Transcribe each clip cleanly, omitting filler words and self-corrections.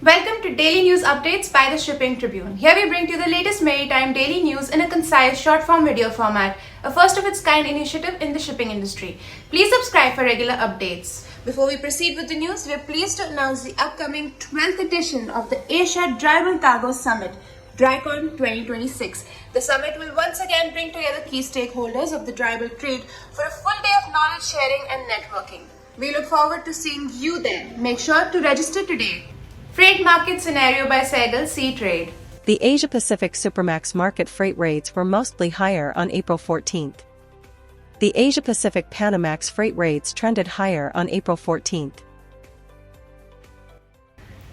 Welcome to Daily News Updates by the Shipping Tribune. Here we bring to you the latest maritime daily news in a concise short-form video format, a first-of-its-kind initiative in the shipping industry. Please subscribe for regular updates. Before we proceed with the news, we are pleased to announce the upcoming 12th edition of the Asia Tribal Cargo Summit, DryCon 2026. The summit will once again bring together key stakeholders of the tribal trade for a full day of knowledge sharing and networking. We look forward to seeing you there. Make sure to register today. Freight market scenario by Saigal, SeaTrade. The Asia-Pacific Supramax market freight rates were mostly higher on April 14th. The Asia-Pacific Panamax freight rates trended higher on April 14th.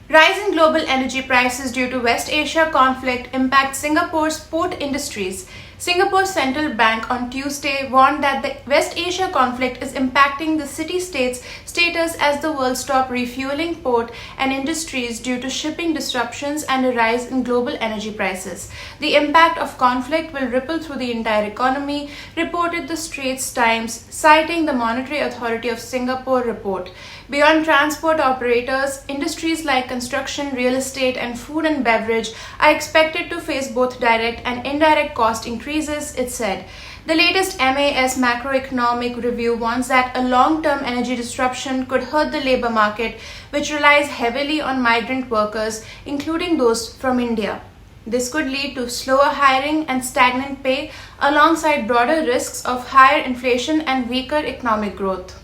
Rise in global energy prices due to West Asia conflict impacts Singapore's port industries. Singapore's central bank on Tuesday warned that the West Asia conflict is impacting the city-state's status as the world's top refueling port and industries due to shipping disruptions and a rise in global energy prices. The impact of conflict will ripple through the entire economy, reported the Straits Times, citing the Monetary Authority of Singapore report. Beyond transport operators, industries like construction, real estate, and food and beverage are expected to face both direct and indirect cost increases, it said. The latest MAS macroeconomic review warns that a long-term energy disruption could hurt the labor market, which relies heavily on migrant workers, including those from India. This could lead to slower hiring and stagnant pay, alongside broader risks of higher inflation and weaker economic growth.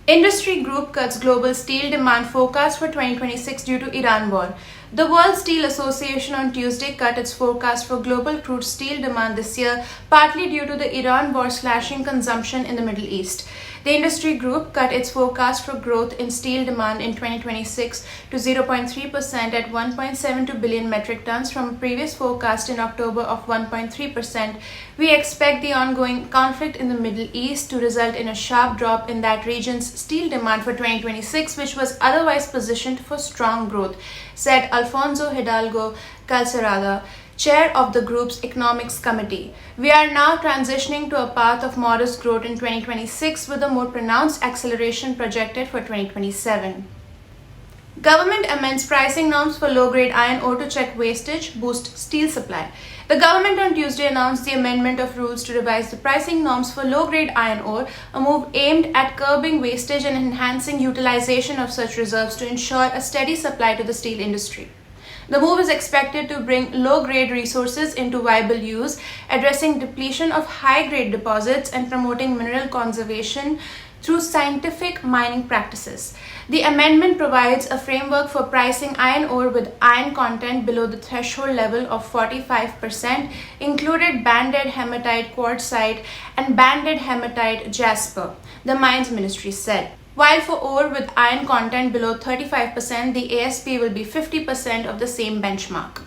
Industry group cuts global steel demand forecast for 2026 due to Iran war. The World Steel Association on Tuesday cut its forecast for global crude steel demand this year, partly due to the Iran war slashing consumption in the Middle East. The industry group cut its forecast for growth in steel demand in 2026 to 0.3% at 1.72 billion metric tons from a previous forecast in October of 1.3%. We expect the ongoing conflict in the Middle East to result in a sharp drop in that region's steel demand for 2026, which was otherwise positioned for strong growth, said Alfonso Hidalgo Calcerada, chair of the group's economics committee. We are now transitioning to a path of modest growth in 2026 with a more pronounced acceleration projected for 2027. Government amends pricing norms for low-grade iron ore to check wastage, boost steel supply. The government on Tuesday announced the amendment of rules to revise the pricing norms for low-grade iron ore, a move aimed at curbing wastage and enhancing utilization of such reserves to ensure a steady supply to the steel industry. The move is expected to bring low-grade resources into viable use, addressing depletion of high-grade deposits and promoting mineral conservation through scientific mining practices. The amendment provides a framework for pricing iron ore with iron content below the threshold level of 45%, included banded hematite quartzite and banded hematite jasper, the Mines Ministry said. While for ore with iron content below 35%, the ASP will be 50% of the same benchmark.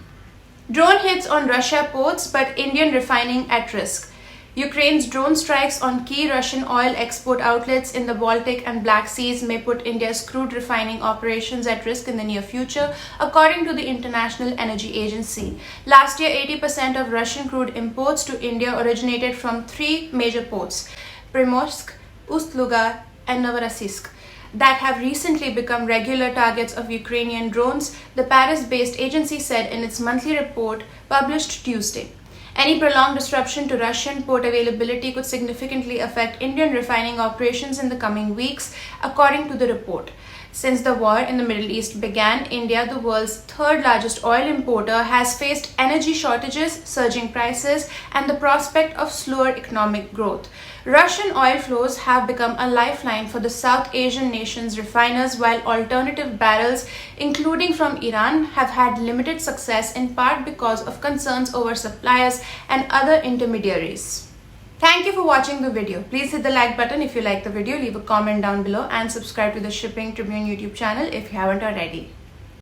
Drone hits on Russia ports, but Indian refining at risk. Ukraine's drone strikes on key Russian oil export outlets in the Baltic and Black Seas may put India's crude refining operations at risk in the near future, according to the International Energy Agency. Last year, 80% of Russian crude imports to India originated from three major ports, Primorsk, Ust-Luga, and Novorossiysk, that have recently become regular targets of Ukrainian drones, the Paris-based agency said in its monthly report published Tuesday. Any prolonged disruption to Russian port availability could significantly affect Indian refining operations in the coming weeks, according to the report. Since the war in the Middle East began, India, the world's third largest oil importer, has faced energy shortages, surging prices, and the prospect of slower economic growth. Russian oil flows have become a lifeline for the South Asian nations' refiners, while alternative barrels, including from Iran, have had limited success in part because of concerns over suppliers and other intermediaries. Thank you for watching the video. Please hit the like button if you like the video, leave a comment down below, and subscribe to the Shipping Tribune YouTube channel if you haven't already.